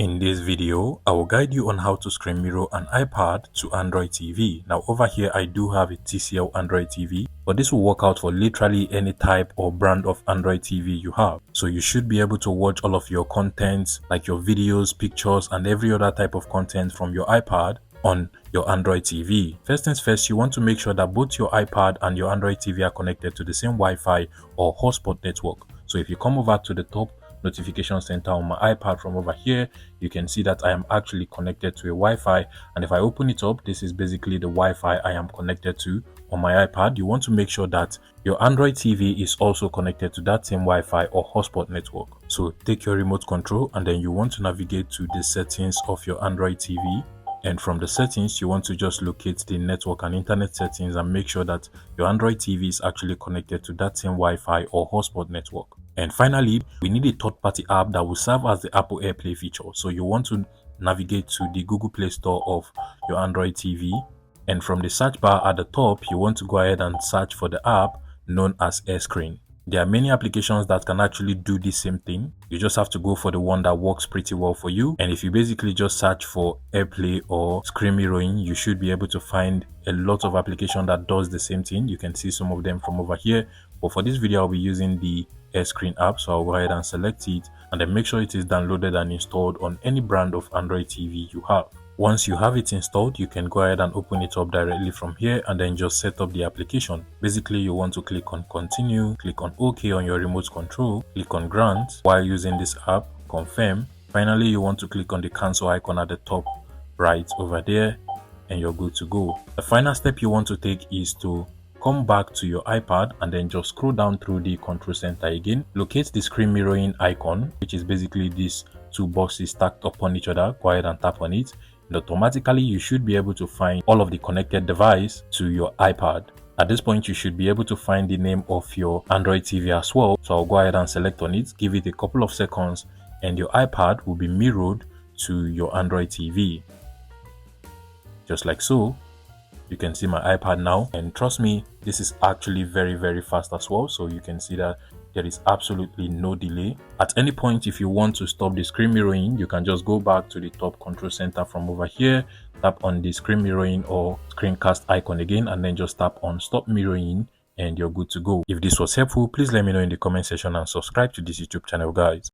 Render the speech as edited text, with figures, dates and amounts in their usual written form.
In this video, I will guide you on how to screen mirror an iPad to Android TV. Now over here, I do have a TCL Android TV, but this will work out for literally any type or brand of Android TV you have. So you should be able to watch all of your content, like your videos, pictures, and every other type of content from your iPad on your Android TV. First things first, you want to make sure that both your iPad and your Android TV are connected to the same Wi-Fi or hotspot network. So if you come over to the top notification center on my iPad from over here, you can see that I am actually connected to a Wi-Fi, and if I open it up, this is basically the Wi-Fi I am connected to on my iPad. You want to make sure that your Android TV is also connected to that same Wi-Fi or hotspot network. So take your remote control and then you want to navigate to the settings of your Android TV. And from the settings, you want to just locate the network and internet settings and make sure that your Android TV is actually connected to that same Wi-Fi or hotspot network. And finally, we need a third-party app that will serve as the Apple AirPlay feature. So you want to navigate to the Google Play Store of your Android TV. And from the search bar at the top, you want to go ahead and search for the app known as AirScreen. There are many applications that can actually do the same thing. You just have to go for the one that works pretty well for you. And if you basically just search for AirPlay or screen mirroring, you should be able to find a lot of applications that does the same thing. You can see some of them from over here. But for this video, I'll be using the AirScreen app. So I'll go ahead and select it and then make sure it is downloaded and installed on any brand of Android TV you have. Once you have it installed, you can go ahead and open it up directly from here and then just set up the application. Basically, you want to click on continue, click on OK on your remote control, click on grant while using this app, confirm. Finally, you want to click on the cancel icon at the top right over there and you're good to go. The final step you want to take is to come back to your iPad and then just scroll down through the control center again. Locate the screen mirroring icon, which is basically these two boxes stacked upon each other. Go ahead and tap on it. And automatically you should be able to find all of the connected device to your iPad. At this point, you should be able to find the name of your Android TV as well. So I'll go ahead and select on it, give it a couple of seconds, and your iPad will be mirrored to your Android TV. Just like so. You can see my iPad now, and trust me, this is actually very fast as well. So you can see that there is absolutely no delay. At any point, if you want to stop the screen mirroring, you can just go back to the top control center from over here, tap on the screen mirroring or screencast icon again, and then just tap on stop mirroring and you're good to go. If this was helpful, please let me know in the comment section and subscribe to this YouTube channel, guys.